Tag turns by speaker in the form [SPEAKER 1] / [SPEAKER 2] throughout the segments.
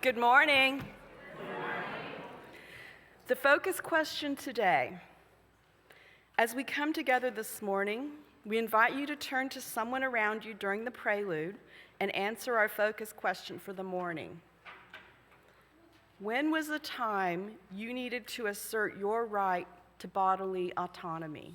[SPEAKER 1] Good morning. The focus question today. As we come together this morning, we invite you to turn to someone around you during the prelude and answer our focus question for the morning. When was the time you needed to assert your right to bodily autonomy?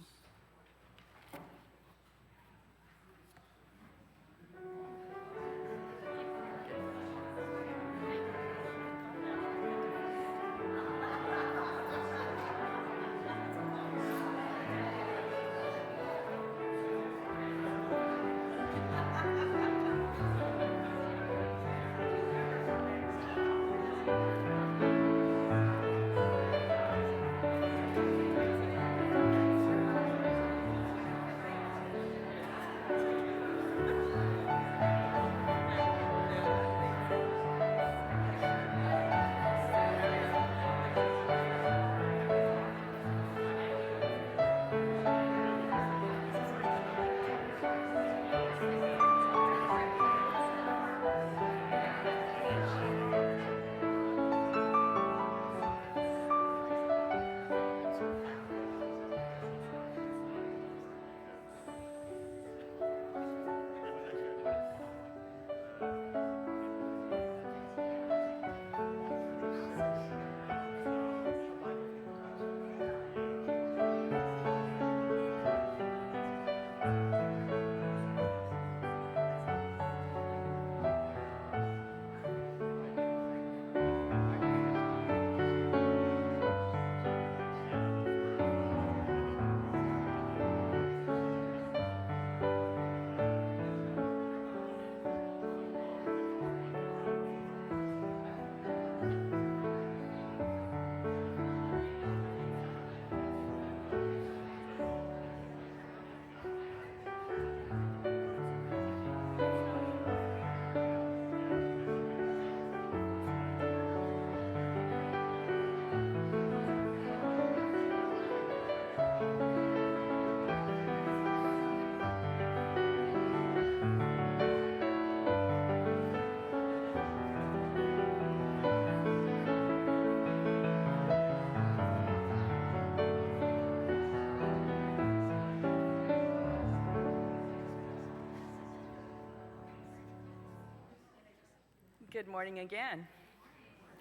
[SPEAKER 1] Good morning again.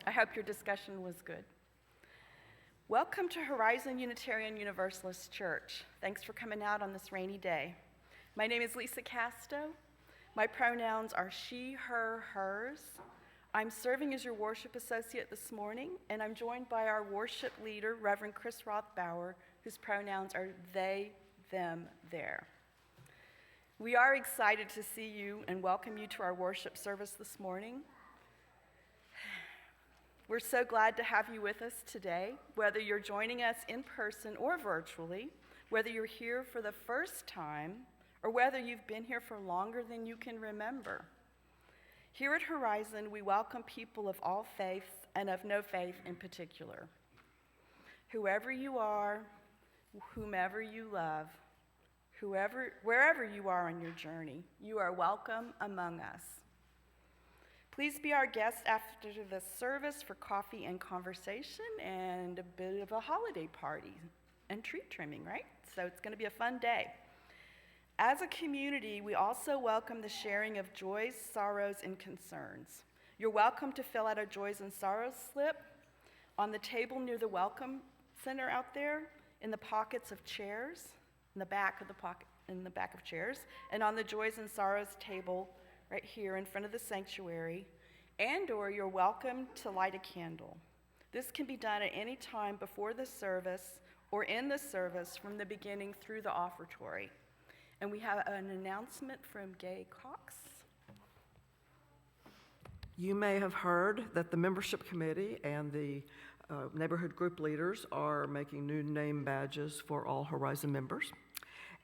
[SPEAKER 1] I hope your discussion was good. Welcome to Horizon Unitarian Universalist Church. Thanks for coming out on this rainy day. My name is Lisa Casto. My pronouns are she, her, hers. I'm serving as your worship associate this morning, and I'm joined by our worship leader, Reverend Chris Rothbauer, whose pronouns are they, them, their. We are excited to see you and welcome you to our worship service this morning. We're so glad to have you with us today, whether you're joining us in person or virtually, whether you're here for the first time, or whether you've been here for longer than you can remember. Here at Horizon, we welcome people of all faiths and of no faith in particular. Whoever you are, whomever you love, wherever you are on your journey, you are welcome among us. Please be our guest after the service for coffee and conversation and a bit of a holiday party and tree trimming, right? So it's going to be a fun day. As a community, we also welcome the sharing of joys, sorrows, and concerns. You're welcome to fill out a joys and sorrows slip on the table near the welcome center out there, in the pockets of chairs, in the back of chairs, and on the joys and sorrows table right here in front of the sanctuary, and/or you're welcome to light a candle. This can be done at any time before the service or in the service from the beginning through the offertory. And we have an announcement from Gay Cox.
[SPEAKER 2] You may have heard that the membership committee and the neighborhood group leaders are making new name badges for all Horizon members.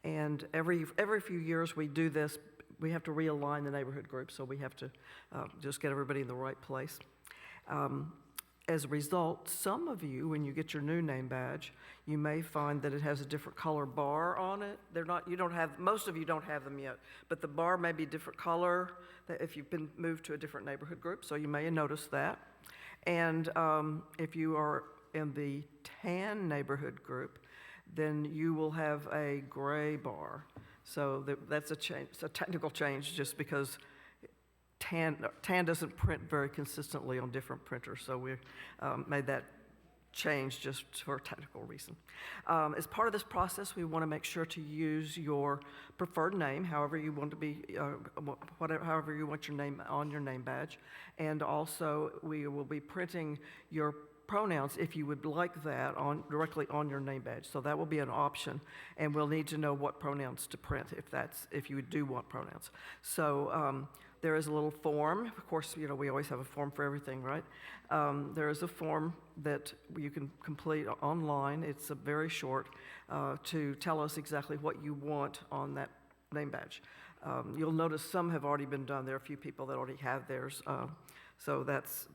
[SPEAKER 2] And every few years we do this. We have to realign the neighborhood group, so we have to just get everybody in the right place. As a result, some of you, when you get your new name badge, you may find that it has a different color bar on it. Most of you don't have them yet, but the bar may be a different color if you've been moved to a different neighborhood group, so you may notice that. And if you are in the tan neighborhood group, then you will have a gray bar. So that's a change. It's a technical change just because tan doesn't print very consistently on different printers, so we made that change just for a technical reason. As part of this process, we want to make sure to use your preferred name, however you want to be, however you want your name on your name badge, and also we will be printing your pronouns if you would like that directly on your name badge. So that will be an option, and we'll need to know what pronouns to print if you do want pronouns. So there is a little form. Of course, we always have a form for everything, right? There is a form that you can complete online. It's very short to tell us exactly what you want on that name badge. You'll notice some have already been done. There are a few people that already have theirs. So that's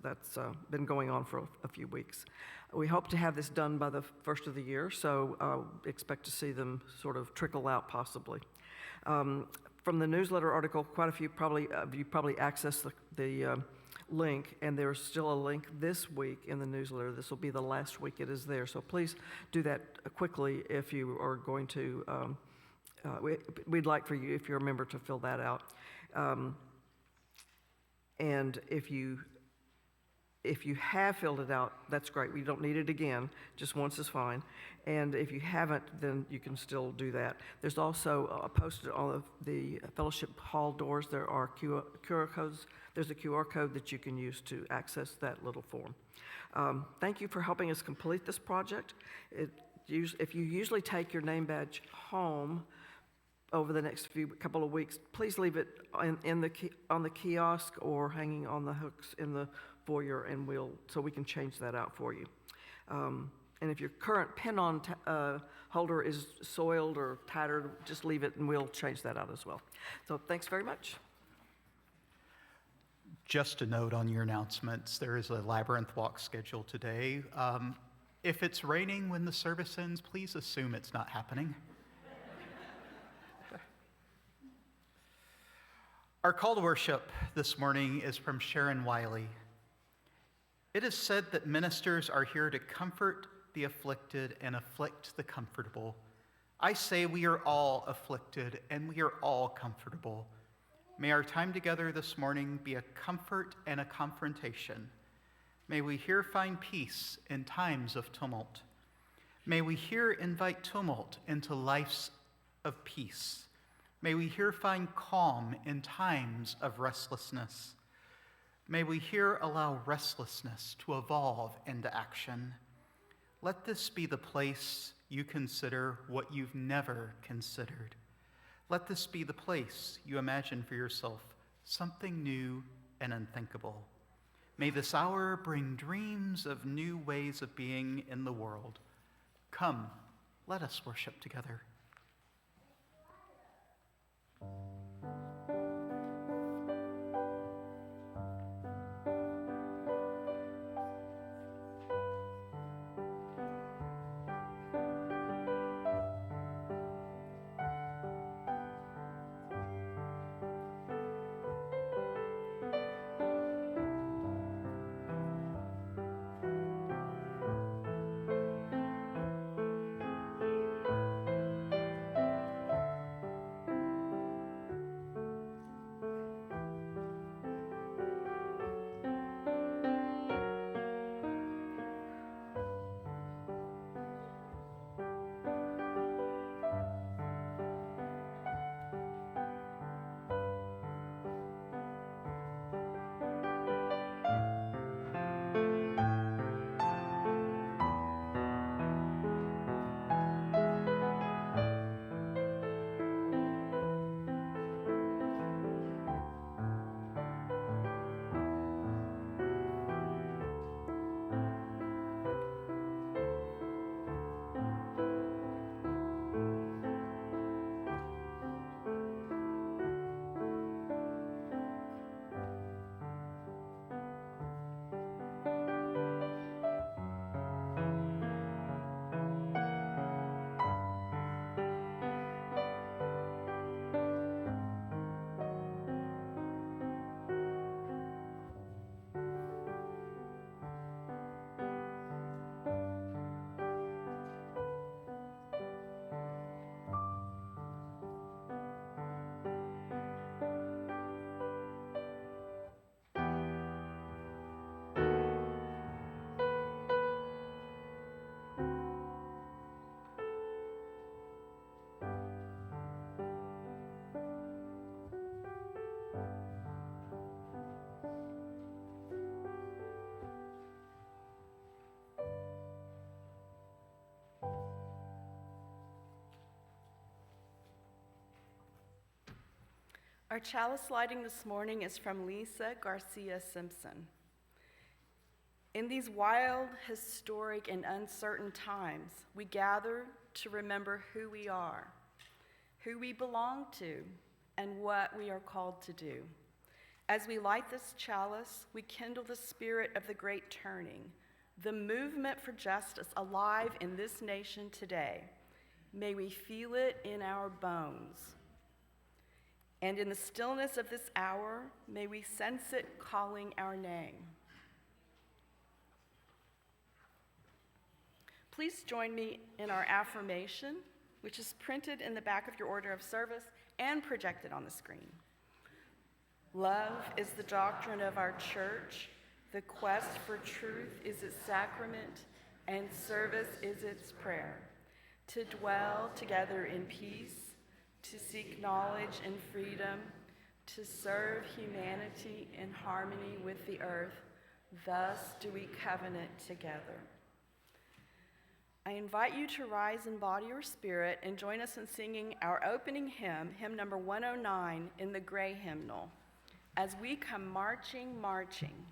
[SPEAKER 2] been going on for a few weeks. We hope to have this done by the first of the year, so expect to see them sort of trickle out possibly. From the newsletter article, quite a few probably accessed the link, and there's still a link this week in the newsletter. This will be the last week it is there, so please do that quickly if you are going to. We'd like for you, if you're a member, to fill that out. And if you have filled it out, that's great. We don't need it again. Just once is fine. And if you haven't, then you can still do that. There's also posted on the fellowship hall doors, there are QR codes. There's a QR code that you can use to access that little form. Thank you for helping us complete this project. If you usually take your name badge home over the next couple of weeks, please leave it on the kiosk or hanging on the hooks in the foyer, and so we can change that out for you. And if your current pin-on holder is soiled or tattered, just leave it and we'll change that out as well. So thanks very much.
[SPEAKER 3] Just a note on your announcements, there is a labyrinth walk scheduled today. If it's raining when the service ends, please assume it's not happening. Our call to worship this morning is from Sharon Wiley. It is said that ministers are here to comfort the afflicted and afflict the comfortable. I say we are all afflicted and we are all comfortable. May our time together this morning be a comfort and a confrontation. May we here find peace in times of tumult. May we here invite tumult into lives of peace. May we here find calm in times of restlessness. May we here allow restlessness to evolve into action. Let this be the place you consider what you've never considered. Let this be the place you imagine for yourself something new and unthinkable. May this hour bring dreams of new ways of being in the world. Come, let us worship together.
[SPEAKER 1] Our chalice lighting this morning is from Lisa Garcia Simpson. In these wild, historic, and uncertain times, we gather to remember who we are, who we belong to, and what we are called to do. As we light this chalice, we kindle the spirit of the great turning, the movement for justice alive in this nation today. May we feel it in our bones. And in the stillness of this hour, may we sense it calling our name. Please join me in our affirmation, which is printed in the back of your order of service and projected on the screen. Love is the doctrine of our church. The quest for truth is its sacrament, and service is its prayer. To dwell together in peace, to seek knowledge and freedom, to serve humanity in harmony with the earth, thus do we covenant together. I invite you to rise in body or spirit and join us in singing our opening hymn, hymn number 109 in the gray hymnal, as we come marching, marching.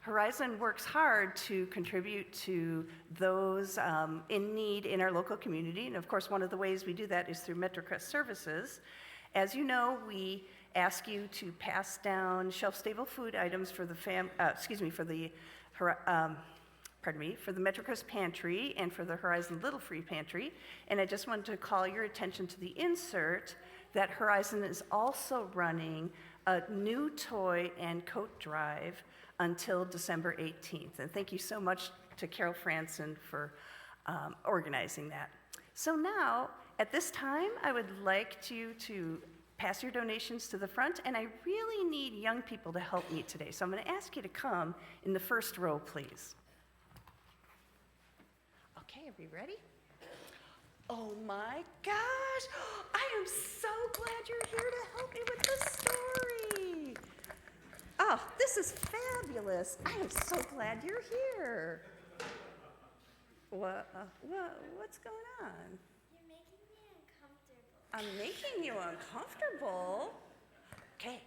[SPEAKER 4] Horizon works hard to contribute to those in need in our local community. And of course, one of the ways we do that is through MetroCrest services. As you know, we ask you to pass down shelf-stable food items for the for the MetroCrest Pantry and for the Horizon Little Free Pantry. And I just wanted to call your attention to the insert that Horizon is also running a new toy and coat drive until December 18th. And thank you so much to Carol Franson for organizing that. So now, at this time, I would like you to pass your donations to the front, and I really need young people to help me today. So I'm going to ask you to come in the first row, please. Okay, are we ready? Oh my gosh, I am so glad you're here to help me with the story. Oh, this is fabulous. I am so glad you're here. What's going on?
[SPEAKER 5] You're making me uncomfortable.
[SPEAKER 4] I'm making you uncomfortable? Okay,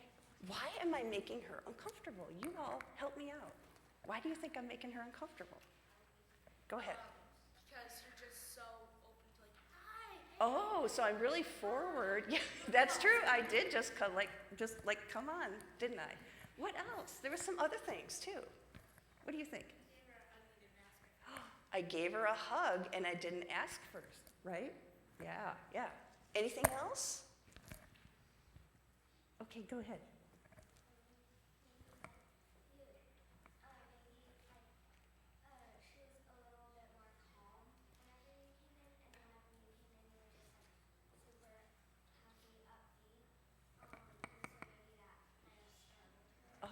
[SPEAKER 4] why am I making her uncomfortable? You all help me out. Why do you think I'm making her uncomfortable? Go ahead.
[SPEAKER 5] Because you're just so open to like, hi.
[SPEAKER 4] Oh, so I'm really forward. Yeah, that's true. I did just come on, didn't I? What else? There were some other things too. What do you think? I gave her a hug and I didn't ask first, right? Yeah. Anything else? Okay, go ahead.
[SPEAKER 5] She was a little bit more calm whenever you came in, and whenever you came in, you were just like super happy, upbeat. So maybe that kind of startled her.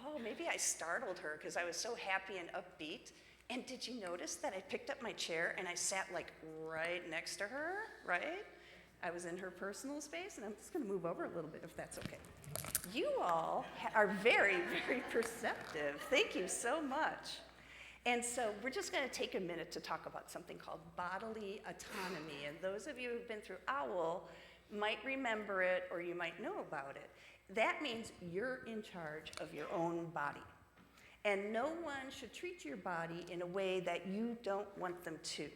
[SPEAKER 4] Oh, maybe I startled her because I was so happy and upbeat. And did you notice that I picked up my chair and I sat like right next to her, right? I was in her personal space, and I'm just going to move over a little bit if that's okay. You all are very, very perceptive. Thank you so much. And so we're just going to take a minute to talk about something called bodily autonomy. And those of you who've been through OWL might remember it, or you might know about it. That means you're in charge of your own body. And no one should treat your body in a way that you don't want them to,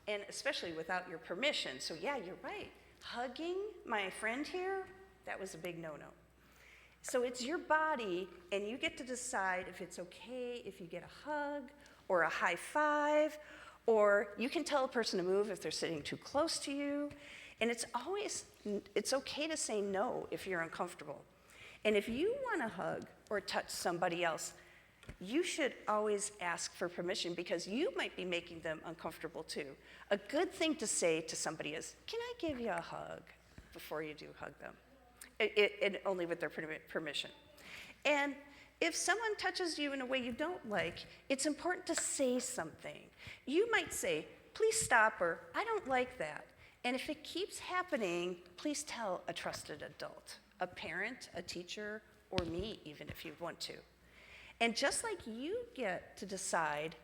[SPEAKER 4] and especially without your permission. So yeah, you're right. Hugging my friend here, that was a big no-no. So it's your body, and you get to decide if it's okay if you get a hug or a high five, or you can tell a person to move if they're sitting too close to you. And it's okay to say no if you're uncomfortable. And if you want to hug or touch somebody else, you should always ask for permission because you might be making them uncomfortable too. A good thing to say to somebody is, can I give you a hug before you do hug them? And only with their permission. And if someone touches you in a way you don't like, it's important to say something. You might say, please stop, or I don't like that. And if it keeps happening, please tell a trusted adult, a parent, a teacher, or me even if you want to. And just like you get to decide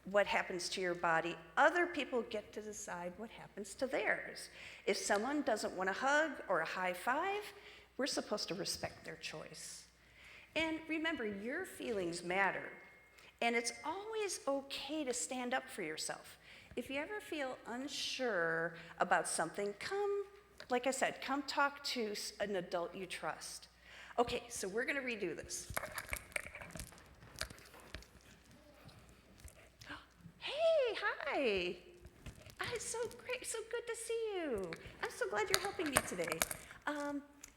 [SPEAKER 4] what happens to your body, other people get to decide what happens to theirs. If someone doesn't want a hug or a high five, we're supposed to respect their choice. And remember, your feelings matter. And it's always okay to stand up for yourself. If you ever feel unsure about something, like I said, come talk to an adult you trust. Okay, so we're gonna redo this. Hey, hi. It's so great, so good to see you. I'm so glad you're helping me today.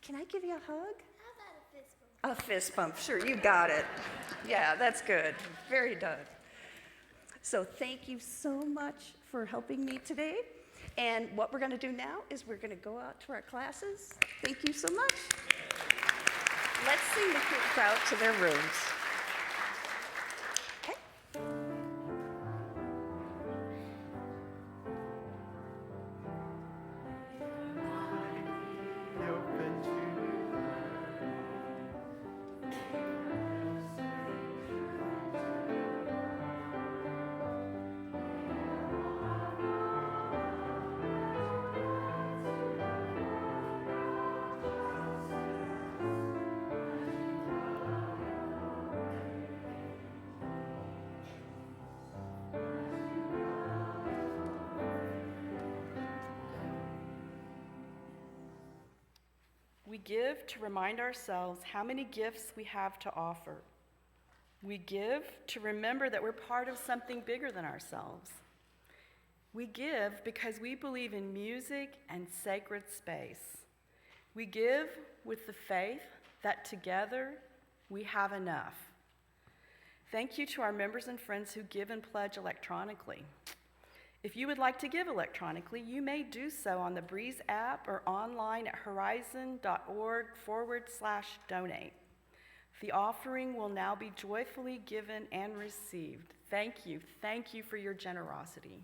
[SPEAKER 4] Can I give you a hug?
[SPEAKER 5] How about a fist bump?
[SPEAKER 4] A fist bump, sure, you got it. Yeah, that's good, very done. So thank you so much for helping me today. And what we're gonna do now is we're gonna go out to our classes. Thank you so much. Let's sing the kids out to their rooms. Okay?
[SPEAKER 1] We give to remind ourselves how many gifts we have to offer. We give to remember that we're part of something bigger than ourselves. We give because we believe in music and sacred space. We give with the faith that together we have enough. Thank you to our members and friends who give and pledge electronically. If you would like to give electronically, you may do so on the Breeze app or online at horizon.org/donate. The offering will now be joyfully given and received. Thank you. Thank you for your generosity.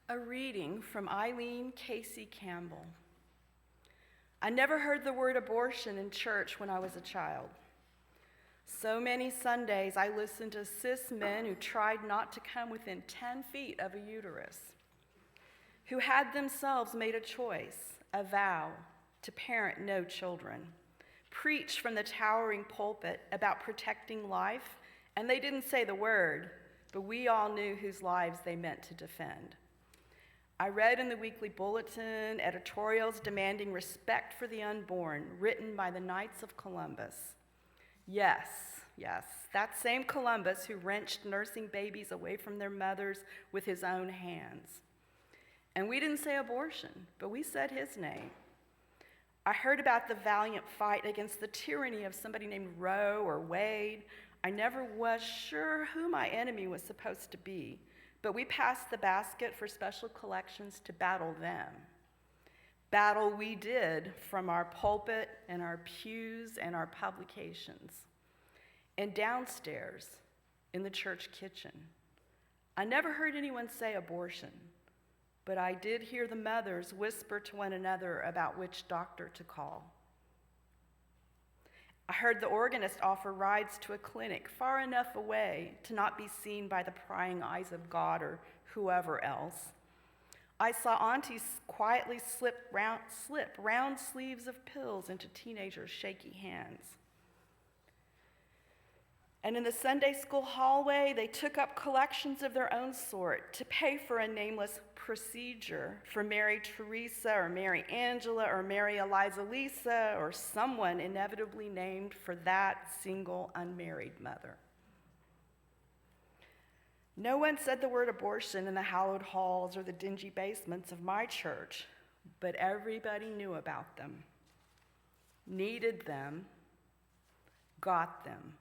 [SPEAKER 1] A reading from Eileen Casey Campbell. I never heard the word abortion in church when I was a child. So many Sundays I listened to cis men who tried not to come within 10 feet of a uterus, who had themselves made a choice, a vow, to parent no children, preach from the towering pulpit about protecting life, and they didn't say the word, but we all knew whose lives they meant to defend. I read in the weekly bulletin editorials demanding respect for the unborn, written by the Knights of Columbus. Yes, that same Columbus who wrenched nursing babies away from their mothers with his own hands. And we didn't say abortion, but we said his name. I heard about the valiant fight against the tyranny of somebody named Roe or Wade. I never was sure who my enemy was supposed to be, but we passed the basket for special collections to battle them. Battle we did from our pulpit and our pews and our publications. And downstairs in the church kitchen. I never heard anyone say abortion, but I did hear the mothers whisper to one another about which doctor to call. I heard the organist offer rides to a clinic far enough away to not be seen by the prying eyes of God or whoever else. I saw aunties quietly slip round sleeves of pills into teenagers' shaky hands. And in the Sunday school hallway, they took up collections of their own sort to pay for a nameless procedure for Mary Teresa or Mary Angela or Mary Eliza Lisa or someone inevitably named for that single unmarried mother. No one said the word abortion in the hallowed halls or the dingy basements of my church, but everybody knew about them, needed them, got them.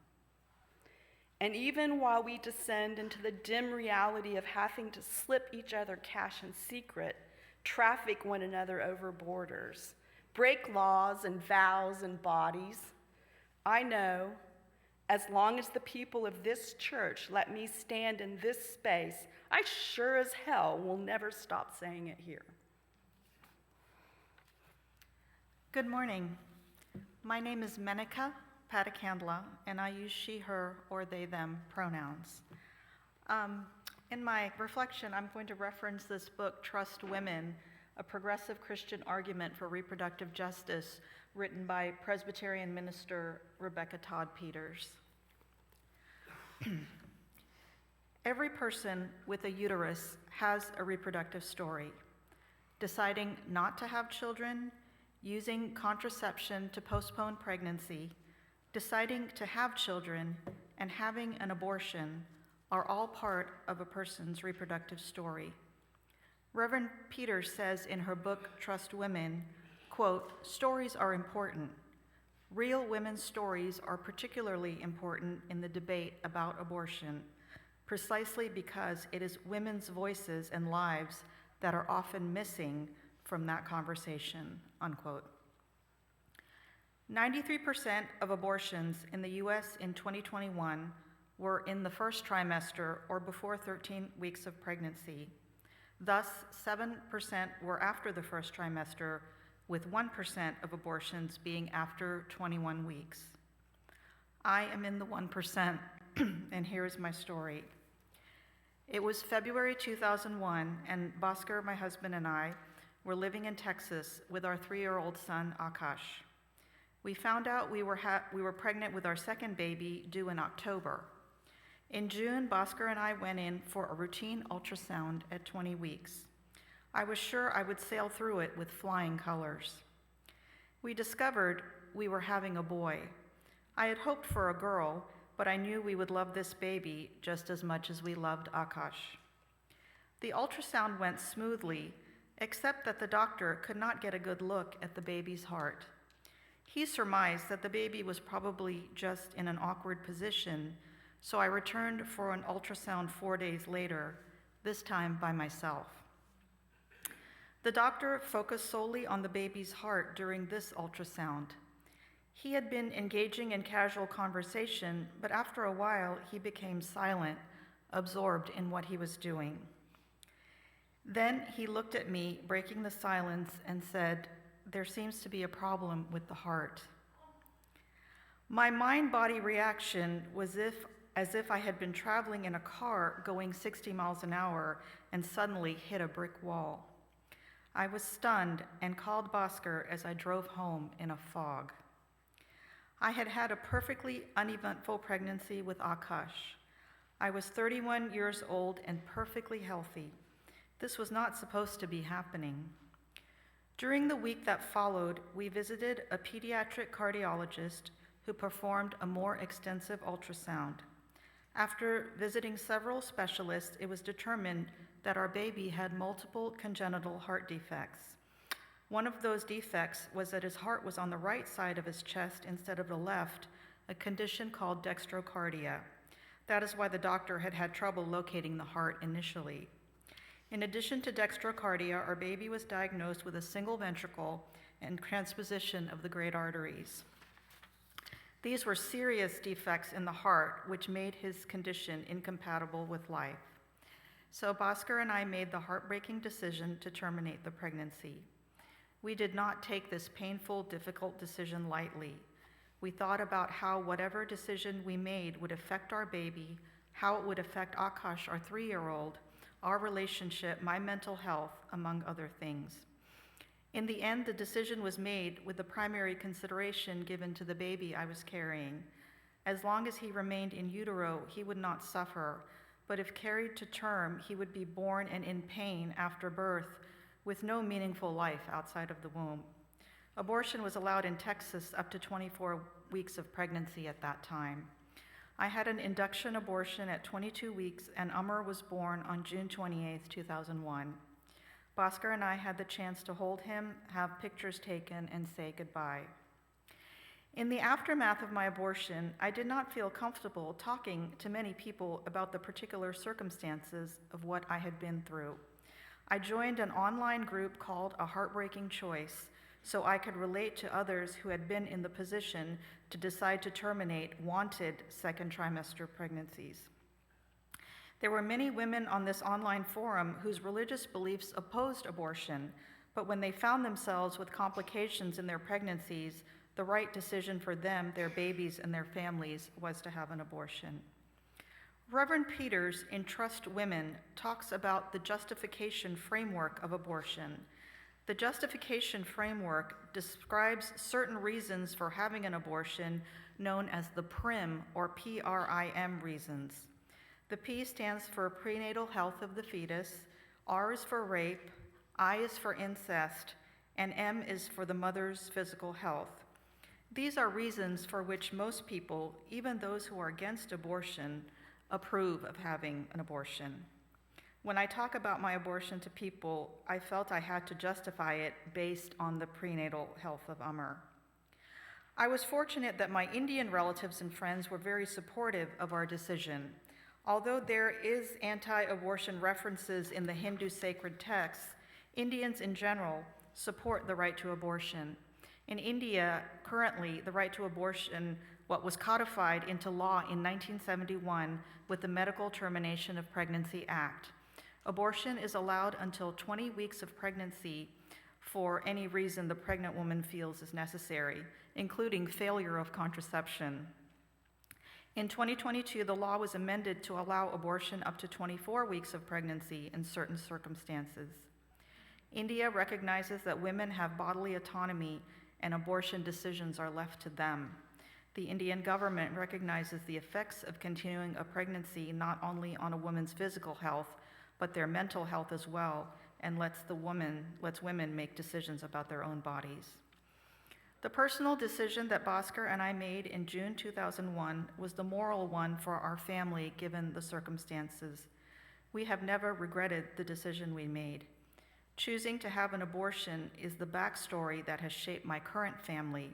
[SPEAKER 1] And even while we descend into the dim reality of having to slip each other cash in secret, traffic one another over borders, break laws and vows and bodies, I know, as long as the people of this church let me stand in this space, I sure as hell will never stop saying it here.
[SPEAKER 6] Good morning. My name is Menica Patacandla, and I use she, her, or they, them pronouns. In my reflection, I'm going to reference this book, Trust Women, A Progressive Christian Argument for Reproductive Justice, written by Presbyterian minister Rebecca Todd Peters. Every person with a uterus has a reproductive story. Deciding not to have children, using contraception to postpone pregnancy, deciding to have children, and having an abortion are all part of a person's reproductive story. Reverend Peters says in her book, Trust Women, quote, "Stories are important. Real women's stories are particularly important in the debate about abortion, precisely because it is women's voices and lives that are often missing from that conversation," unquote. 93% of abortions in the US in 2021 were in the first trimester or before 13 weeks of pregnancy. Thus, 7% were after the first trimester, with 1% of abortions being after 21 weeks. I am in the 1%, and here is my story. It was February 2001, and Bhaskar, my husband, and I were living in Texas with our 3-year-old son, Akash. We found out we were pregnant with our second baby due in October. In June, Bhaskar and I went in for a routine ultrasound at 20 weeks. I was sure I would sail through it with flying colors. We discovered we were having a boy. I had hoped for a girl, but I knew we would love this baby just as much as we loved Akash. The ultrasound went smoothly, except that the doctor could not get a good look at the baby's heart. He surmised that the baby was probably just in an awkward position, so I returned for an ultrasound 4 days later, this time by myself. The doctor focused solely on the baby's heart during this ultrasound. He had been engaging in casual conversation, but after a while, he became silent, absorbed in what he was doing. Then he looked at me, breaking the silence, and said, "There seems to be a problem with the heart." My mind-body reaction was as if I had been traveling in a car going 60 miles an hour and suddenly hit a brick wall. I was stunned and called Bhaskar as I drove home in a fog. I had had a perfectly uneventful pregnancy with Akash. I was 31 years old and perfectly healthy. This was not supposed to be happening. During the week that followed, we visited a pediatric cardiologist who performed a more extensive ultrasound. After visiting several specialists, it was determined that our baby had multiple congenital heart defects. One of those defects was that his heart was on the right side of his chest instead of the left, a condition called dextrocardia. That is why the doctor had had trouble locating the heart initially. In addition to dextrocardia, our baby was diagnosed with a single ventricle and transposition of the great arteries. These were serious defects in the heart, which made his condition incompatible with life. So Bhaskar and I made the heartbreaking decision to terminate the pregnancy. We did not take this painful, difficult decision lightly. We thought about how whatever decision we made would affect our baby, how it would affect Akash, our 3-year-old, our relationship, my mental health, among other things. In the end, the decision was made with the primary consideration given to the baby I was carrying. As long as he remained in utero, he would not suffer, but if carried to term, he would be born and in pain after birth, with no meaningful life outside of the womb. Abortion was allowed in Texas up to 24 weeks of pregnancy at that time. I had an induction abortion at 22 weeks, and Umar was born on June 28, 2001. Bhaskar and I had the chance to hold him, have pictures taken, and say goodbye. In the aftermath of my abortion, I did not feel comfortable talking to many people about the particular circumstances of what I had been through. I joined an online group called A Heartbreaking Choice so I could relate to others who had been in the position to decide to terminate wanted second trimester pregnancies. There were many women on this online forum whose religious beliefs opposed abortion, but when they found themselves with complications in their pregnancies, the right decision for them, their babies, and their families was to have an abortion. Reverend Peters in Trust Women talks about the justification framework of abortion. The justification framework describes certain reasons for having an abortion known as the PRIM, or P-R-I-M reasons. The P stands for prenatal health of the fetus, R is for rape, I is for incest, and M is for the mother's physical health. These are reasons for which most people, even those who are against abortion, approve of having an abortion. When I talk about my abortion to people, I felt I had to justify it based on the prenatal health of Umar. I was fortunate that my Indian relatives and friends were very supportive of our decision. Although there is anti-abortion references in the Hindu sacred texts, Indians in general support the right to abortion. In India, currently, the right to abortion, what was codified into law in 1971 with the Medical Termination of Pregnancy Act. Abortion is allowed until 20 weeks of pregnancy for any reason the pregnant woman feels is necessary, including failure of contraception. In 2022, the law was amended to allow abortion up to 24 weeks of pregnancy in certain circumstances. India recognizes that women have bodily autonomy and abortion decisions are left to them. The Indian government recognizes the effects of continuing a pregnancy not only on a woman's physical health, but their mental health as well, and lets women make decisions about their own bodies. The personal decision that Bhaskar and I made in June 2001 was the moral one for our family given the circumstances. We have never regretted the decision we made. Choosing to have an abortion is the backstory that has shaped my current family.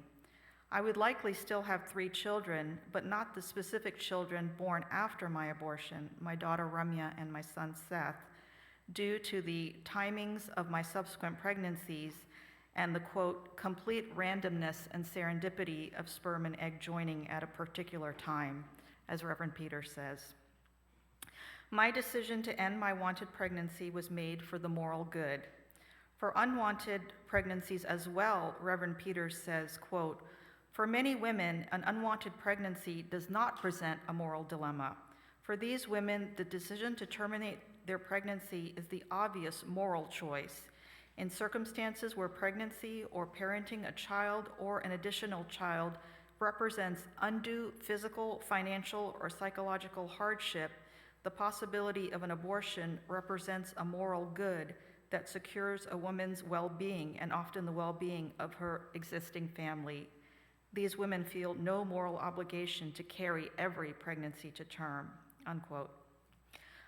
[SPEAKER 6] I would likely still have 3 children, but not the specific children born after my abortion, my daughter Ramya and my son Seth, due to the timings of my subsequent pregnancies and the, quote, complete randomness and serendipity of sperm and egg joining at a particular time, as Reverend Peter says. My decision to end my wanted pregnancy was made for the moral good. For unwanted pregnancies as well, Reverend Peters says, quote, for many women, an unwanted pregnancy does not present a moral dilemma. For these women, the decision to terminate their pregnancy is the obvious moral choice. In circumstances where pregnancy or parenting a child or an additional child represents undue physical, financial, or psychological hardship, the possibility of an abortion represents a moral good that secures a woman's well-being and often the well-being of her existing family. These women feel no moral obligation to carry every pregnancy to term, unquote.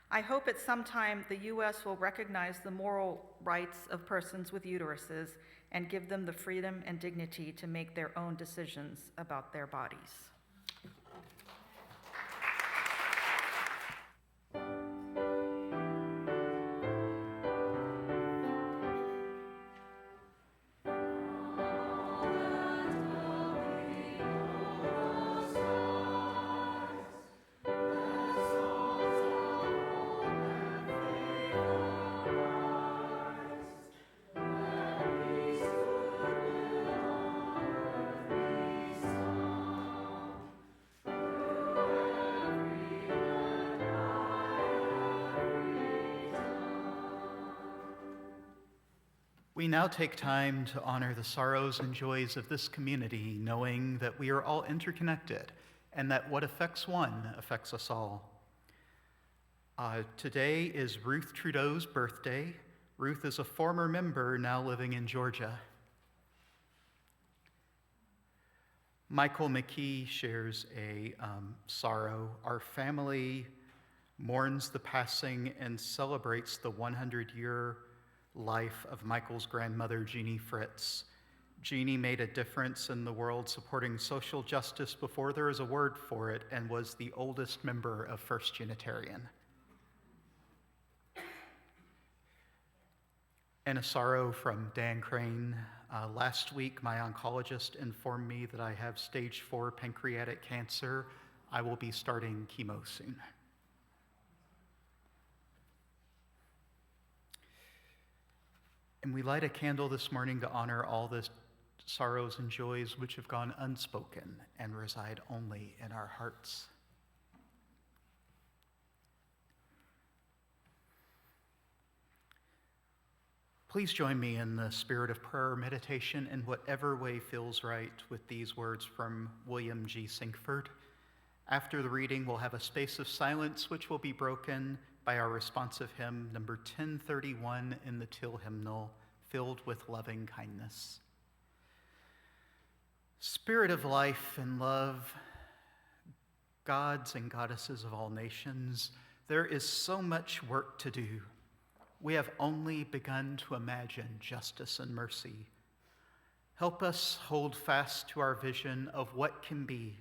[SPEAKER 6] I hope at some time the U.S. will recognize the moral rights of persons with uteruses and give them the freedom and dignity to make their own decisions about their bodies.
[SPEAKER 3] We now take time to honor the sorrows and joys of this community, knowing that we are all interconnected and that what affects one affects us all. Today is Ruth Trudeau's birthday. Ruth is a former member now living in Georgia. Michael McKee shares a sorrow. Our family mourns the passing and celebrates the 100-year life of Michael's grandmother, Jeannie Fritz. Jeannie made a difference in the world supporting social justice before there was a word for it and was the oldest member of First Unitarian. And a sorrow from Dan Crane. Last week, my oncologist informed me that I have stage 4 pancreatic cancer. I will be starting chemo soon. And we light a candle this morning to honor all the sorrows and joys which have gone unspoken and reside only in our hearts. Please join me in the spirit of prayer or meditation in whatever way feels right with these words from William G. Sinkford. After the reading, we'll have a space of silence which will be broken by our responsive hymn, number 1031 in the Till hymnal, Filled with Loving Kindness. Spirit of life and love, gods and goddesses of all nations, there is so much work to do. We have only begun to imagine justice and mercy. Help us hold fast to our vision of what can be.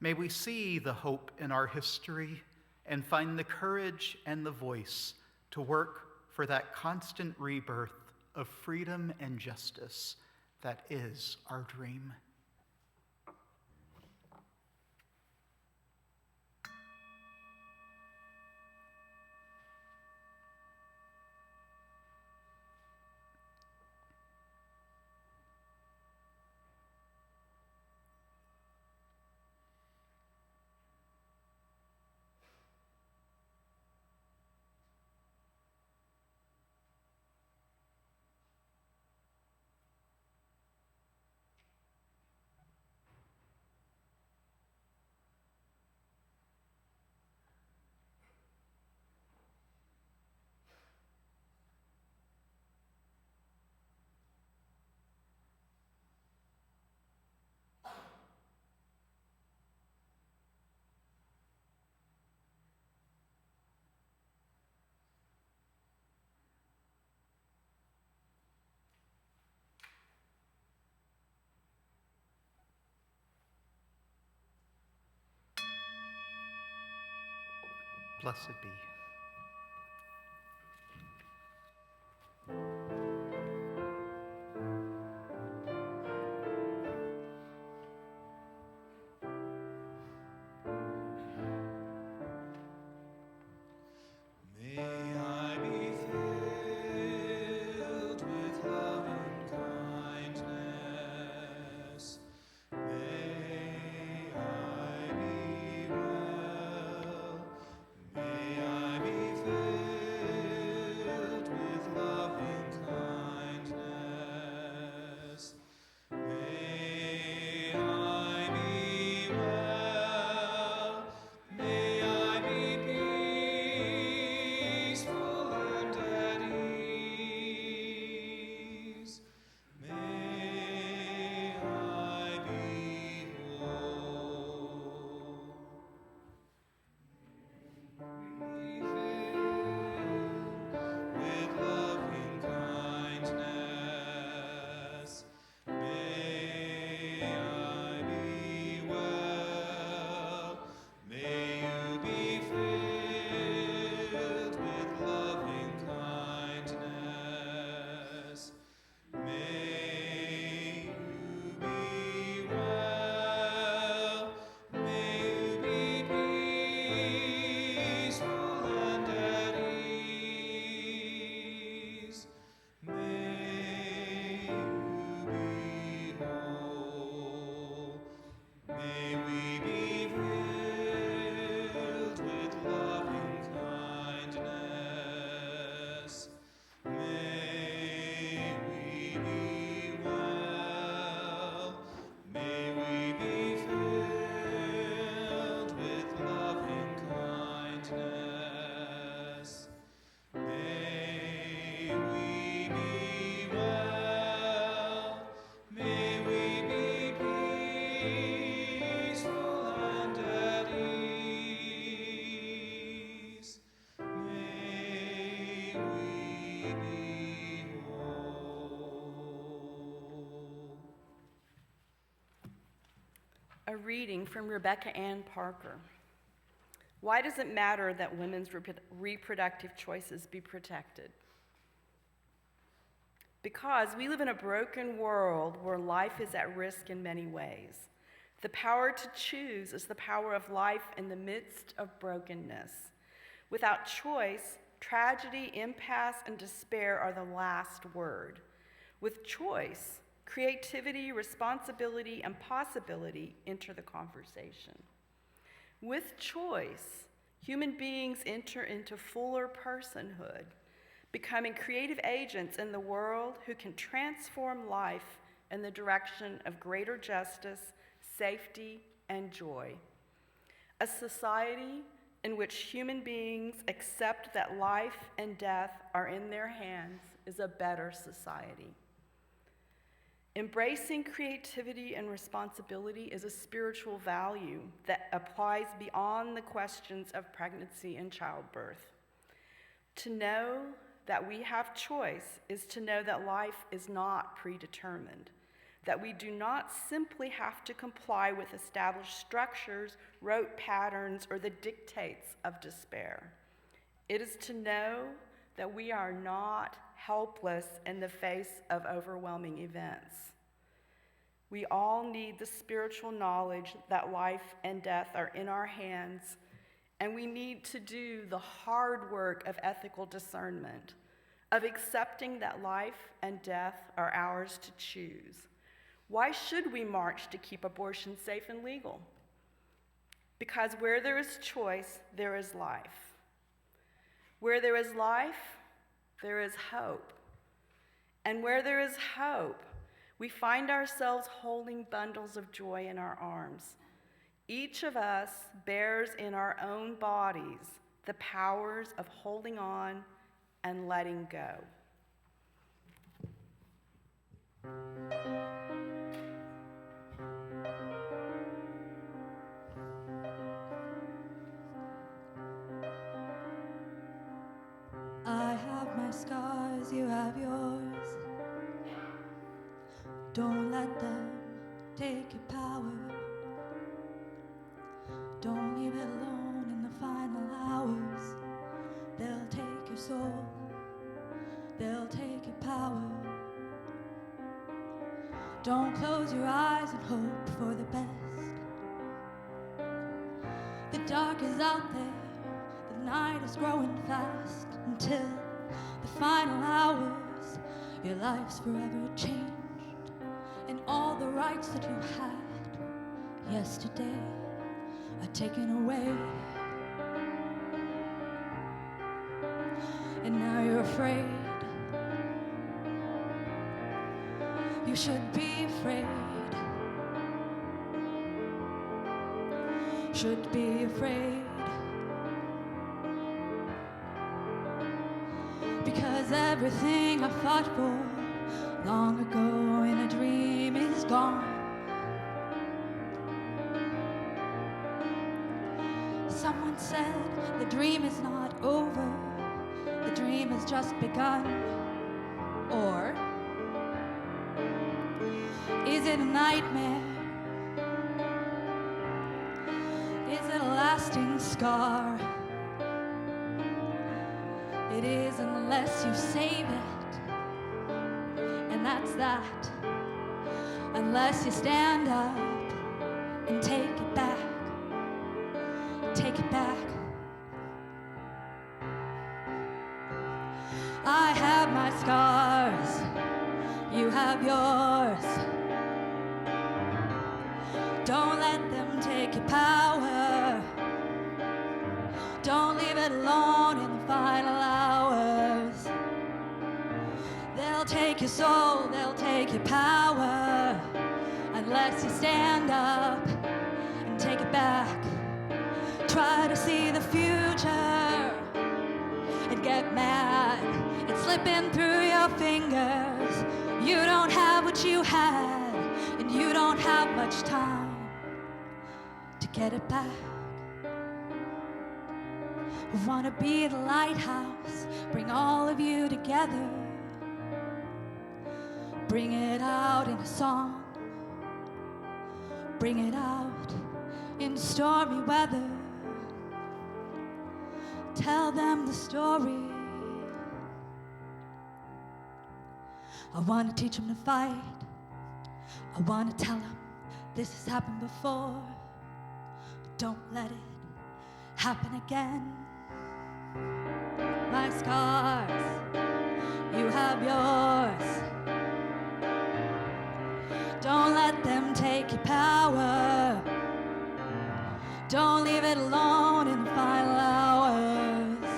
[SPEAKER 3] May we see the hope in our history and find the courage and the voice to work for that constant rebirth of freedom and justice that is our dream. Blessed be.
[SPEAKER 7] May
[SPEAKER 1] reading from Rebecca Ann Parker. Why does it matter that women's reproductive choices be protected? Because we live in a broken world where life is at risk in many ways. The power to choose is the power of life in the midst of brokenness. Without choice, tragedy, impasse, and despair are the last word. With choice, creativity, responsibility, and possibility enter the conversation. With choice, human beings enter into fuller personhood, becoming creative agents in the world who can transform life in the direction of greater justice, safety, and joy. A society in which human beings accept that life and death are in their hands is a better society. Embracing creativity and responsibility is a spiritual value that applies beyond the questions of pregnancy and childbirth. To know that we have choice is to know that life is not predetermined, that we do not simply have to comply with established structures, rote patterns, or the dictates of despair. It is to know that we are not helpless in the face of overwhelming events. We all need the spiritual knowledge that life and death are in our hands, and we need to do the hard work of ethical discernment, of accepting that life and death are ours to choose. Why should we march to keep abortion safe and legal? Because where there is choice, there is life. Where there is life, there is hope. And where there is hope, we find ourselves holding bundles of joy in our arms. Each of us bears in our own bodies the powers of holding on and letting go.
[SPEAKER 7] I have my scars, you have yours. Don't let them take your power. Don't leave it alone in the final hours. They'll take your soul, they'll take your power. Don't close your eyes and hope for the best. The dark is out there, the night is growing fast. Until the final hours, your life's forever changed. And all the rights that you had yesterday are taken away. And now you're afraid. You should be afraid. Should be afraid. Because everything I fought for long ago in a dream is gone. Someone said the dream is not over, the dream has just begun. Or is it a nightmare? Is it a lasting scar? It is unless you save it, and that's that. Unless you stand up and take it back. Take it back. I have my scars, you have yours. Don't let them take your power. Don't leave it alone in the final hours. They'll take your soul, they'll take your power. Unless you stand up and take it back. Try to see the future and get mad. It's slipping through your fingers. You don't have what you had, and you don't have much time to get it back. We want to be the lighthouse, bring all of you together. Bring it out in a song. bring it out in stormy weather. Tell them the story. I want to teach them to fight. I want to tell them this has happened before. Don't let it happen again. My scars, you have yours. Don't let them take your power. Don't leave it alone in the final hours.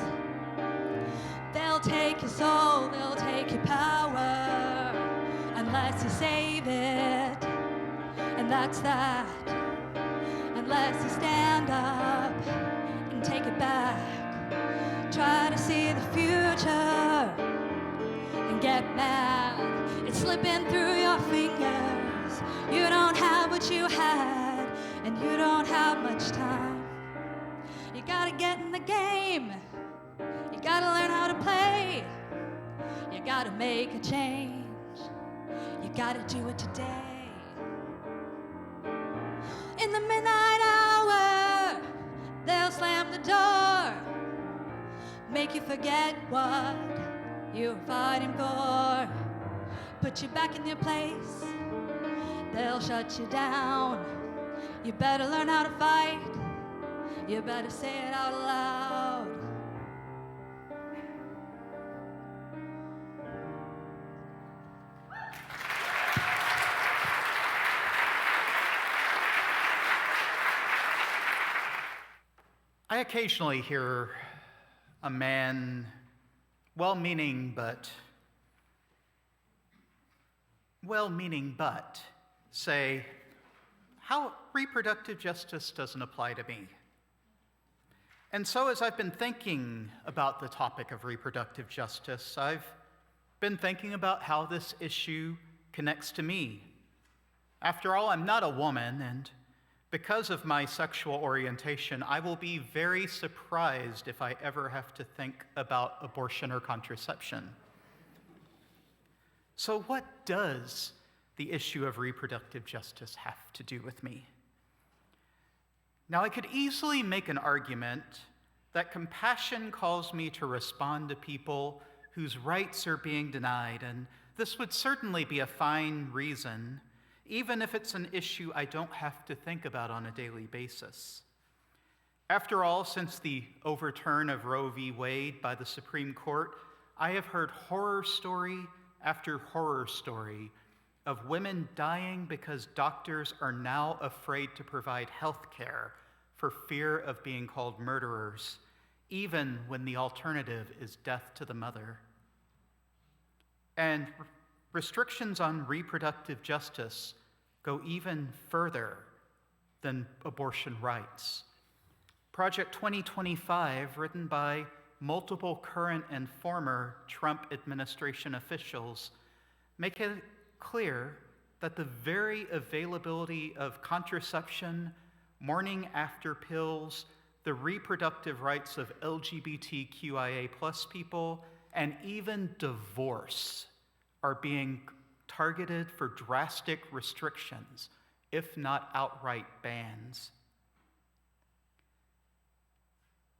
[SPEAKER 7] They'll take your soul, they'll take your power, unless you save it. And that's that. Unless you stand up and take it back. Try to see the future and get mad. It's slipping through your fingers. You don't have what you had, and you don't have much time. You gotta get in the game. You gotta learn how to play. You gotta make a change. You gotta do it today. In the midnight hour, they'll slam the door, make you forget what you're fighting for, put you back in your place. They'll shut you down. You better learn how to fight. You better say it out loud.
[SPEAKER 3] I occasionally hear a man, well-meaning but, say, how reproductive justice doesn't apply to me. And so as I've been thinking about the topic of reproductive justice, I've been thinking about how this issue connects to me. After all, I'm not a woman, and because of my sexual orientation, I will be very surprised if I ever have to think about abortion or contraception. So what does the issue of reproductive justice have to do with me? Now, I could easily make an argument that compassion calls me to respond to people whose rights are being denied, and this would certainly be a fine reason, even if it's an issue I don't have to think about on a daily basis. After all, since the overturn of Roe v. Wade by the Supreme Court, I have heard horror story after horror story of women dying because doctors are now afraid to provide health care for fear of being called murderers, even when the alternative is death to the mother. And restrictions on reproductive justice go even further than abortion rights. Project 2025, written by multiple current and former Trump administration officials, make it clear that the very availability of contraception, morning after pills, the reproductive rights of LGBTQIA+ people, and even divorce are being targeted for drastic restrictions, if not outright bans.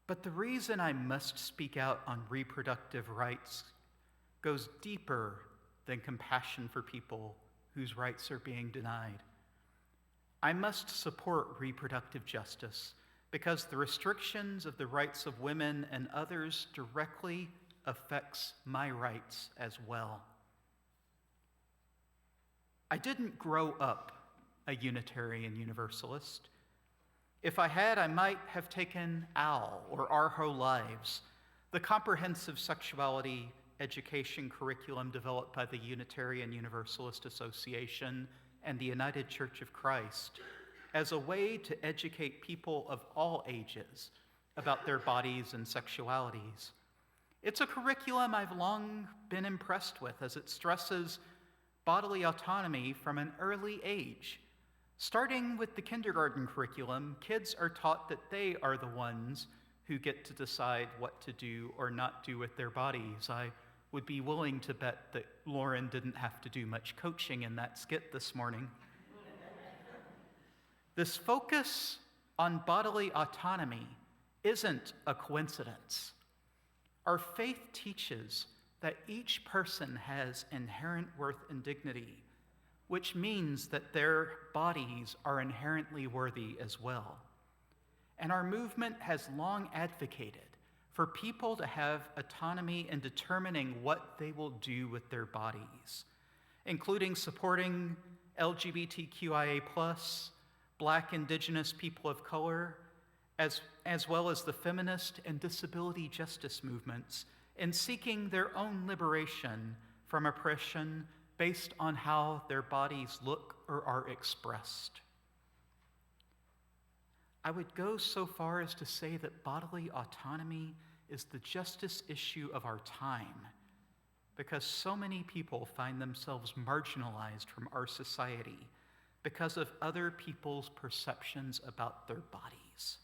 [SPEAKER 3] But the reason I must speak out on reproductive rights goes deeper than compassion for people whose rights are being denied. I must support reproductive justice because the restrictions of the rights of women and others directly affects my rights as well. I didn't grow up a Unitarian Universalist. If I had, I might have taken OWL, or Our Whole Lives, the comprehensive sexuality education curriculum developed by the Unitarian Universalist Association and the United Church of Christ, as a way to educate people of all ages about their bodies and sexualities. It's a curriculum I've long been impressed with, as it stresses bodily autonomy from an early age. Starting with the kindergarten curriculum, kids are taught that they are the ones who get to decide what to do or not do with their bodies. I would be willing to bet that Lauren didn't have to do much coaching in that skit this morning. This focus on bodily autonomy isn't a coincidence. Our faith teaches that each person has inherent worth and dignity, which means that their bodies are inherently worthy as well. And our movement has long advocated for people to have autonomy in determining what they will do with their bodies, including supporting LGBTQIA+, Black, Indigenous people of color, as well as the feminist and disability justice movements, in seeking their own liberation from oppression based on how their bodies look or are expressed. I would go so far as to say that bodily autonomy is the justice issue of our time, because so many people find themselves marginalized from our society because of other people's perceptions about their bodies.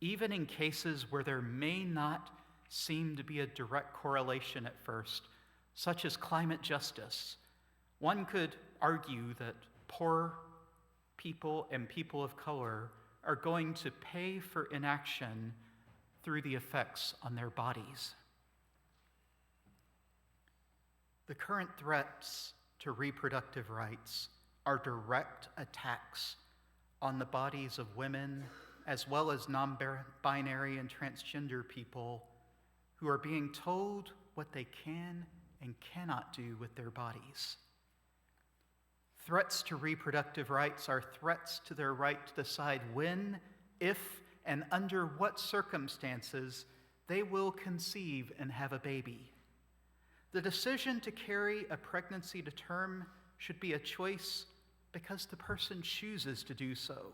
[SPEAKER 3] Even in cases where there may not seem to be a direct correlation at first, such as climate justice, one could argue that poor people and people of color are going to pay for inaction through the effects on their bodies. The current threats to reproductive rights are direct attacks on the bodies of women, as well as non-binary and transgender people who are being told what they can and cannot do with their bodies. Threats to reproductive rights are threats to their right to decide when, if, and under what circumstances they will conceive and have a baby. The decision to carry a pregnancy to term should be a choice because the person chooses to do so,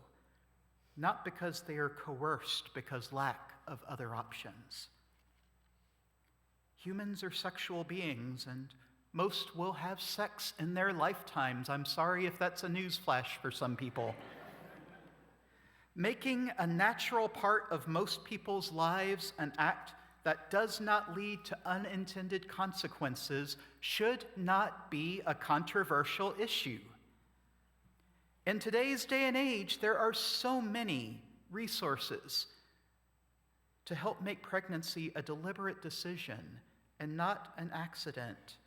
[SPEAKER 3] not because they are coerced because lack of other options. Humans are sexual beings, and most will have sex in their lifetimes. I'm sorry if that's a newsflash for some people. Making a natural part of most people's lives an act that does not lead to unintended consequences should not be a controversial issue. In today's day and age, there are so many resources to help make pregnancy a deliberate decision and not an accident.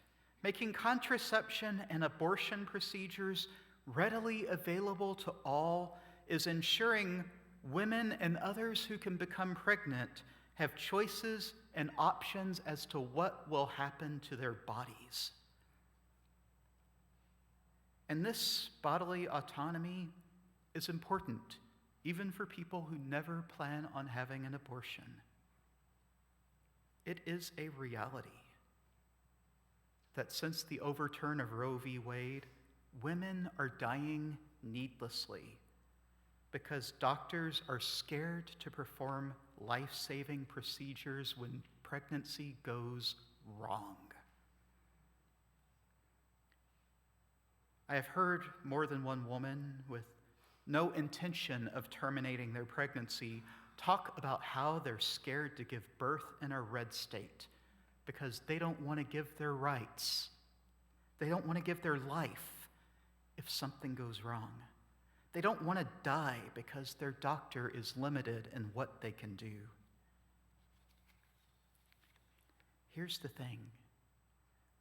[SPEAKER 3] Making contraception and abortion procedures readily available to all is ensuring women and others who can become pregnant have choices and options as to what will happen to their bodies. And this bodily autonomy is important, even for people who never plan on having an abortion. It is a reality that since the overturn of Roe v. Wade, women are dying needlessly because doctors are scared to perform life-saving procedures when pregnancy goes wrong. I have heard more than one woman with no intention of terminating their pregnancy talk about how they're scared to give birth in a red state because they don't want to give their rights. They don't want to give their life if something goes wrong. They don't want to die because their doctor is limited in what they can do. Here's the thing.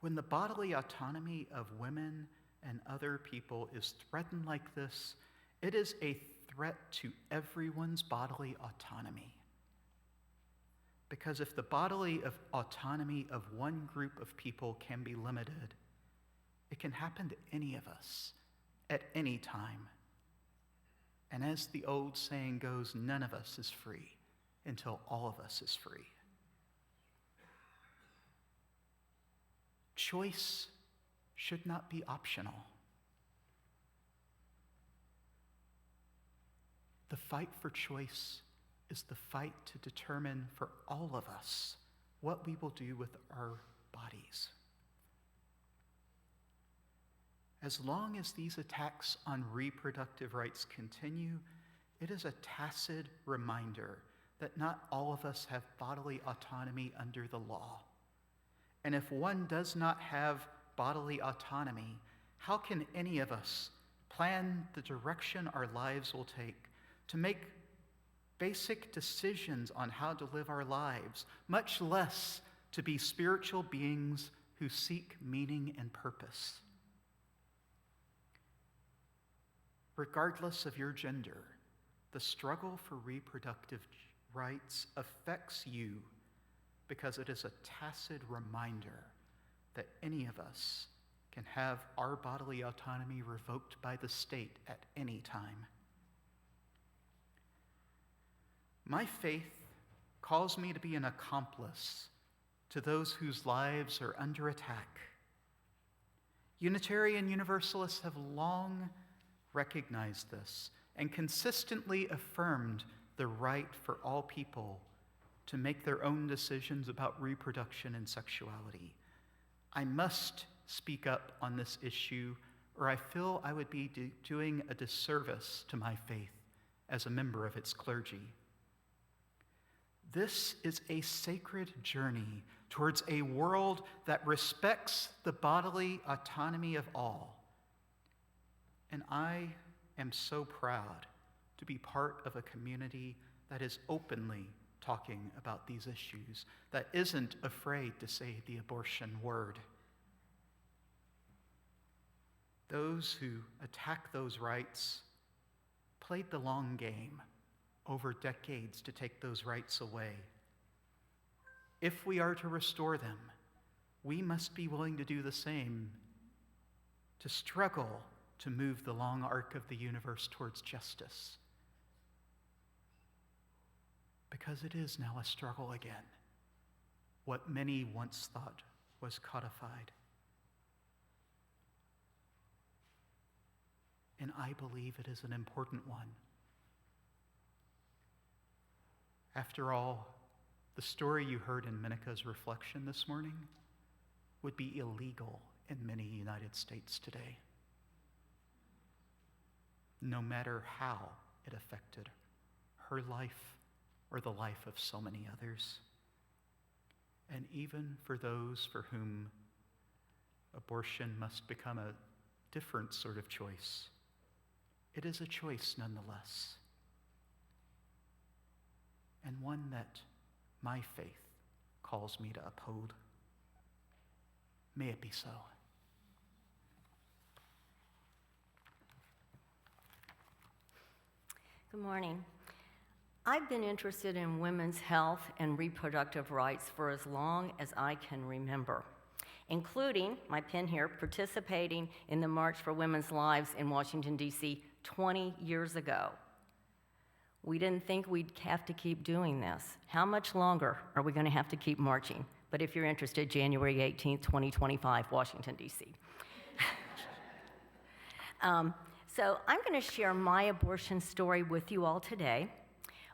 [SPEAKER 3] When the bodily autonomy of women and other people is threatened like this, it is a threat to everyone's bodily autonomy. Because if the bodily autonomy of one group of people can be limited, it can happen to any of us at any time. And as the old saying goes, none of us is free until all of us is free. Choice should not be optional. The fight for choice is the fight to determine for all of us what we will do with our bodies. As long as these attacks on reproductive rights continue, it is a tacit reminder that not all of us have bodily autonomy under the law. And if one does not have bodily autonomy, how can any of us plan the direction our lives will take, to make basic decisions on how to live our lives, much less to be spiritual beings who seek meaning and purpose. Regardless of your gender, the struggle for reproductive rights affects you because it is a tacit reminder that any of us can have our bodily autonomy revoked by the state at any time. My faith calls me to be an accomplice to those whose lives are under attack. Unitarian Universalists have long recognized this and consistently affirmed the right for all people to make their own decisions about reproduction and sexuality. I must speak up on this issue, or I feel I would be doing a disservice to my faith as a member of its clergy. This is a sacred journey towards a world that respects the bodily autonomy of all. And I am so proud to be part of a community that is openly talking about these issues, that isn't afraid to say the abortion word. Those who attack those rights played the long game over decades to take those rights away. If we are to restore them, we must be willing to do the same, to struggle to move the long arc of the universe towards justice. Because it is now a struggle again, what many once thought was codified. And I believe it is an important one. After all, the story you heard in Menika's reflection this morning would be illegal in many United States today, no matter how it affected her life or the life of so many others. And even for those for whom abortion must become a different sort of choice, it is a choice nonetheless, and one that my faith calls me to uphold. May it be so.
[SPEAKER 8] Good morning. I've been interested in women's health and reproductive rights for as long as I can remember, including, my pen here, participating in the March for Women's Lives in Washington, D.C. 20 years ago. We didn't think we'd have to keep doing this. How much longer are we going to have to keep marching? But if you're interested, January 18th, 2025, Washington, D.C. So I'm going to share my abortion story with you all today.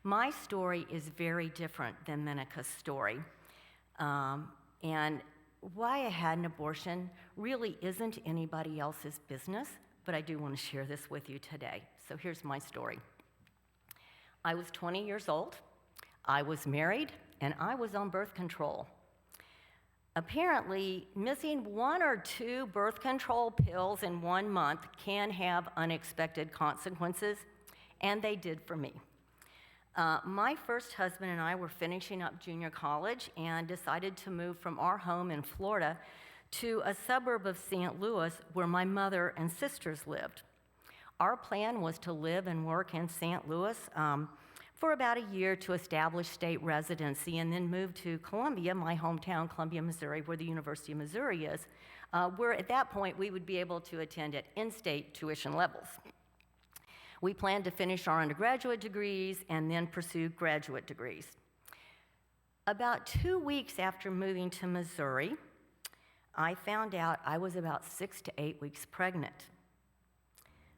[SPEAKER 8] My story is very different than Menika's story. And why I had an abortion really isn't anybody else's business, but I do want to share this with you today. So here's my story. I was 20 years old, I was married, and I was on birth control. Apparently, missing 1 or 2 birth control pills in 1 month can have unexpected consequences, and they did for me. My first husband and I were finishing up junior college and decided to move from our home in Florida to a suburb of St. Louis where my mother and sisters lived. Our plan was to live and work in St. Louis for about a year to establish state residency and then move to Columbia, my hometown, Columbia, Missouri, where the University of Missouri is, where at that point we would be able to attend at in-state tuition levels. We planned to finish our undergraduate degrees and then pursue graduate degrees. About 2 weeks after moving to Missouri, I found out I was about 6 to 8 weeks pregnant.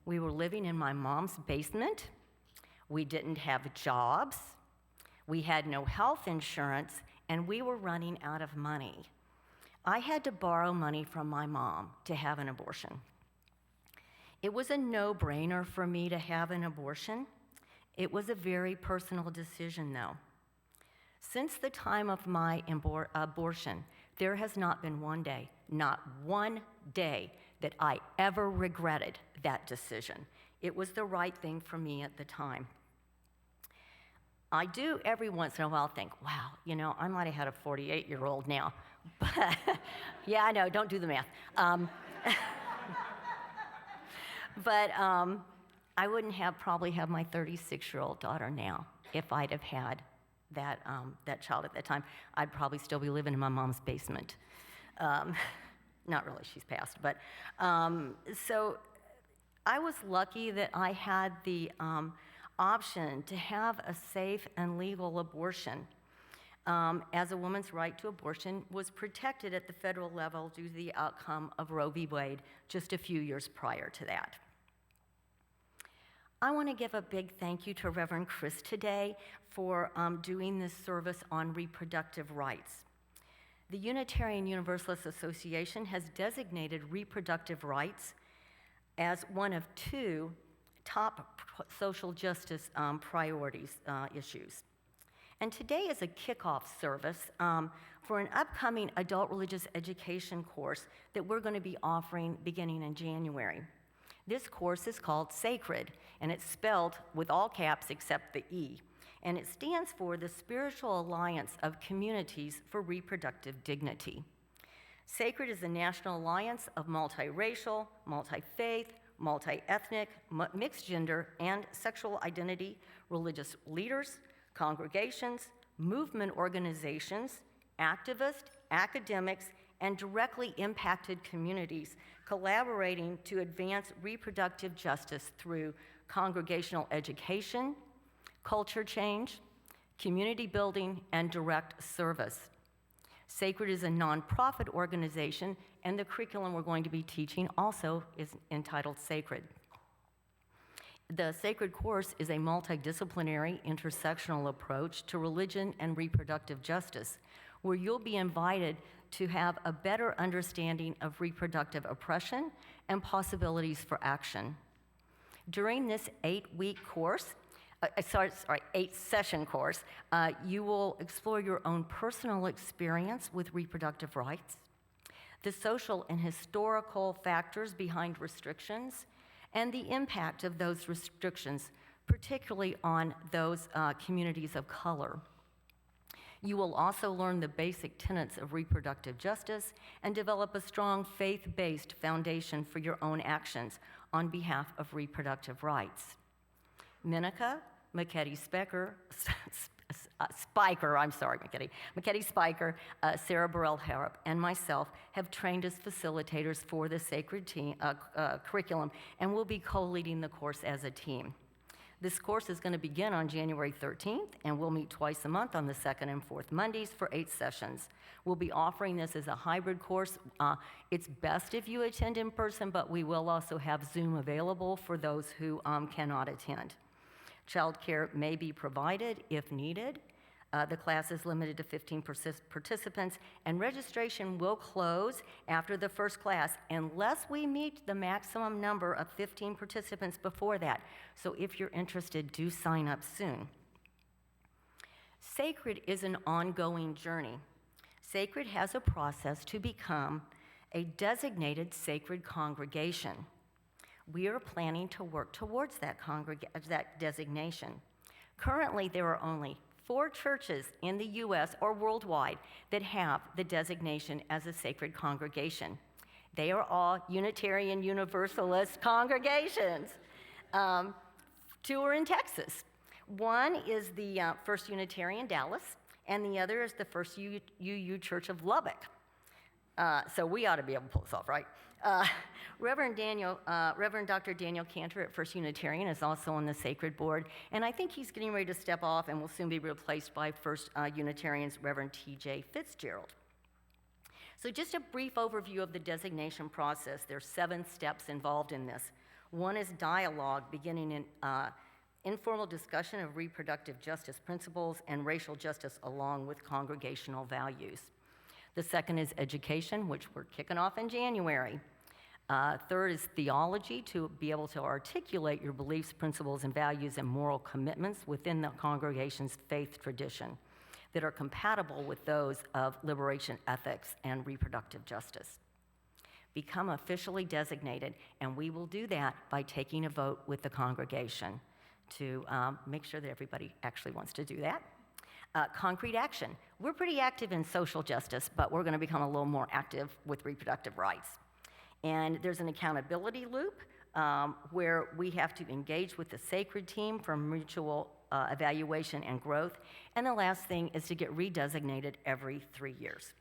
[SPEAKER 8] We were living in my mom's basement. We didn't have jobs. We had no health insurance, and we were running out of money. I had to borrow money from my mom to have an abortion. It was a no-brainer for me to have an abortion. It was a very personal decision, though. Since the time of my abortion, there has not been one day, not one day, that I ever regretted that decision. It was the right thing for me at the time. I do every once in a while think, wow, you know, I might have had a 48-year-old now. But yeah, I know, don't do the math. But I wouldn't probably have my 36-year-old daughter now if I'd have had that child at that time. I'd probably still be living in my mom's basement. Not really, she's passed. But so I was lucky that I had the option to have a safe and legal abortion, as a woman's right to abortion was protected at the federal level due to the outcome of Roe v. Wade just a few years prior to that. I want to give a big thank you to Reverend Chris today for doing this service on reproductive rights. The Unitarian Universalist Association has designated reproductive rights as one of two top social justice priorities issues. And today is a kickoff service for an upcoming adult religious education course that we're going to be offering beginning in January. This course is called Sacred, and it's spelled with all caps except the E, and it stands for the Spiritual Alliance of Communities for Reproductive Dignity. Sacred is a national alliance of multiracial, multi-faith, multi-ethnic, mixed gender, and sexual identity religious leaders, congregations, movement organizations, activists, academics, and directly impacted communities collaborating to advance reproductive justice through congregational education, culture change, community building, and direct service. Sacred is a nonprofit organization, and the curriculum we're going to be teaching also is entitled Sacred. The Sacred course is a multidisciplinary, intersectional approach to religion and reproductive justice, where you'll be invited to have a better understanding of reproductive oppression and possibilities for action. During this 8-week course, 8-session course, you will explore your own personal experience with reproductive rights, the social and historical factors behind restrictions, and the impact of those restrictions, particularly on those communities of color. You will also learn the basic tenets of reproductive justice and develop a strong faith-based foundation for your own actions on behalf of reproductive rights. Minica McKetty Spiker, Sarah Burrell-Harrop, and myself have trained as facilitators for the Sacred curriculum, and will be co-leading the course as a team. This course is going to begin on January 13th, and we'll meet twice a month on the second and fourth Mondays for 8 sessions. We'll be offering this as a hybrid course. It's best if you attend in person, but we will also have Zoom available for those who cannot attend. Childcare may be provided if needed. The class is limited to 15 participants, and registration will close after the first class unless we meet the maximum number of 15 participants before that. So if you're interested, do sign up soon. Sacred is an ongoing journey. Sacred has a process to become a designated sacred congregation. We are planning to work towards that designation. Currently, there are only 4 churches in the U.S. or worldwide that have the designation as a sacred congregation. They are all Unitarian Universalist congregations. 2 are in Texas. One is the First Unitarian Dallas, and the other is the First UU Church of Lubbock. So we ought to be able to pull this off, right? Reverend Dr. Daniel Cantor at First Unitarian is also on the Sacred Board, and I think he's getting ready to step off and will soon be replaced by First Unitarian's Reverend T.J. Fitzgerald. So just a brief overview of the designation process. There are 7 steps involved in this. One is dialogue, beginning in informal discussion of reproductive justice principles and racial justice along with congregational values. The second is education, which we're kicking off in January. Third is theology, to be able to articulate your beliefs, principles, and values and moral commitments within the congregation's faith tradition that are compatible with those of liberation ethics and reproductive justice. become officially designated, and we will do that by taking a vote with the congregation to make sure that everybody actually wants to do that. Concrete action. We're pretty active in social justice, but we're going to become a little more active with reproductive rights. And there's an accountability loop where we have to engage with the sacred team for mutual evaluation and growth. And the last thing is to get redesignated every 3 years.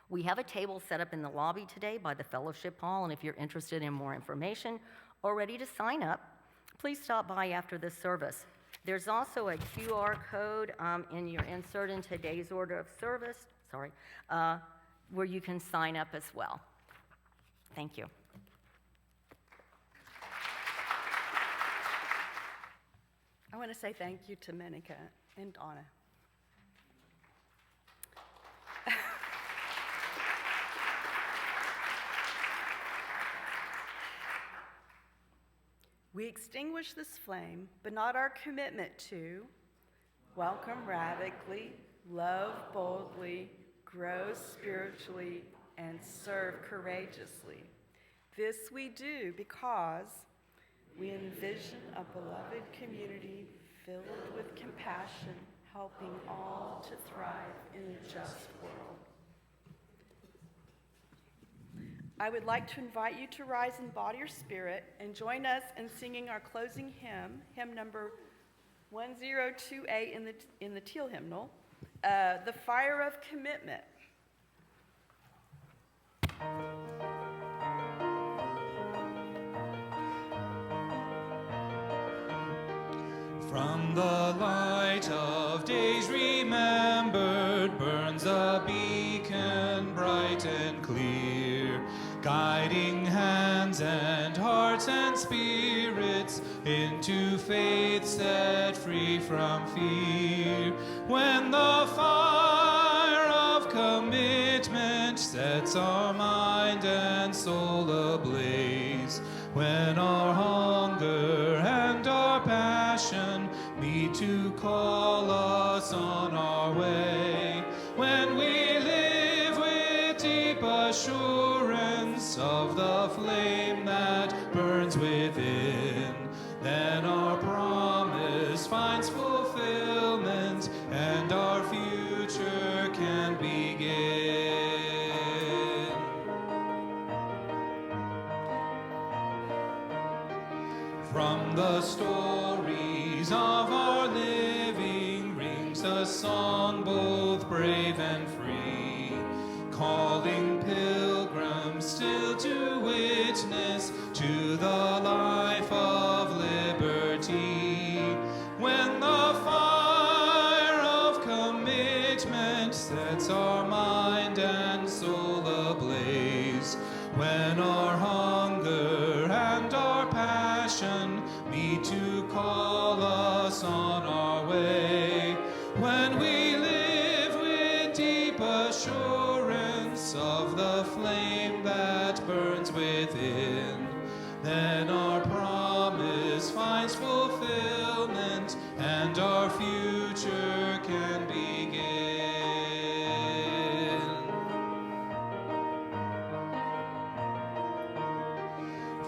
[SPEAKER 8] We have a table set up in the lobby today by the fellowship hall, and if you're interested in more information or ready to sign up, please stop by after this service. There's also a QR code in your insert in today's order of service, where you can sign up as well. Thank you.
[SPEAKER 1] I want to say thank you to Menica and Donna. We extinguish this flame, but not our commitment to welcome radically, love boldly, grow spiritually, and serve courageously. This we do because we envision a beloved community filled with compassion, helping all to thrive in a just world. I would like to invite you to rise in body or spirit and join us in singing our closing hymn, hymn number 1028 in the teal hymnal, The Fire of Commitment.
[SPEAKER 9] From the light of days remembered burns a beacon bright and clear, guiding hands and hearts and spirits into faith set free from fear. When the fire of commitment sets our mind and soul ablaze, when our hunger and our passion meet to call us on our way, when we live with deep assurance of the flame that burns within, then our promise finds fulfillment and our future can begin. From the stories of our living rings a song both brave and free, calling pilgrims still to witness to the life of liberty. When the fire of commitment sets our mind and soul ablaze, when our hunger and our passion meet to call us on our way, when we live with deep assurance of the flame that burns within, then our promise finds fulfillment and our future can begin.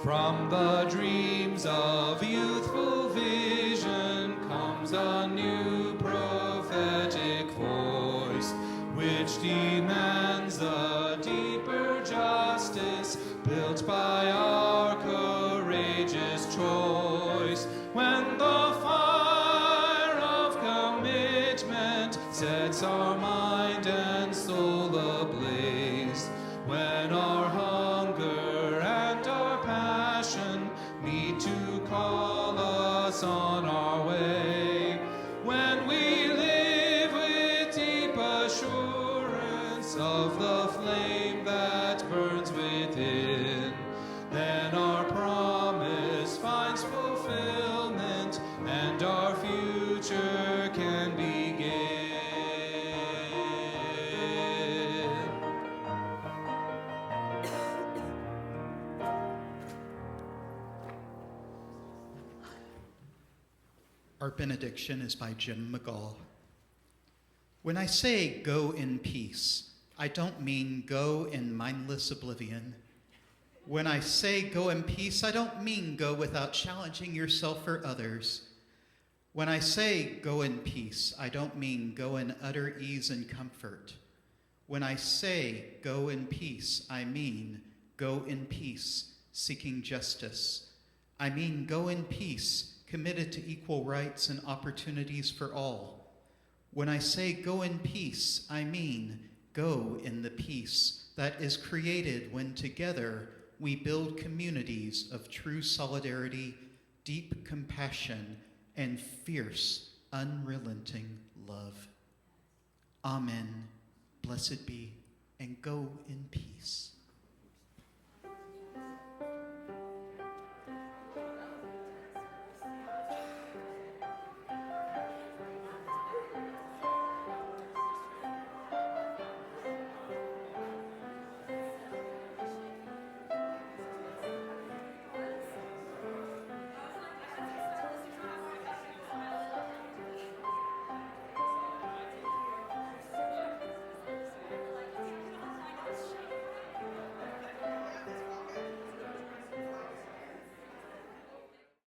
[SPEAKER 9] From the dreams of youthful vision comes a new prophetic voice, which demands a deeper justice built by our courageous choice. When the fire of commitment sets our mind and soul ablaze, when our hunger and our passion meet to call us on our way, when we live with deep assurance of the flame that burns within, then our promise finds fulfillment and our future can begin.
[SPEAKER 3] Our benediction is by Jim McGall. When I say go in peace, I don't mean go in mindless oblivion, When I say go in peace, I don't mean go without challenging yourself or others. When I say go in peace, I don't mean go in utter ease and comfort. When I say go in peace, I mean go in peace, seeking justice. I mean go in peace, committed to equal rights and opportunities for all. When I say go in peace, I mean go in the peace that is created when together we build communities of true solidarity, deep compassion, and fierce, unrelenting love. Amen. Blessed be, and go in peace.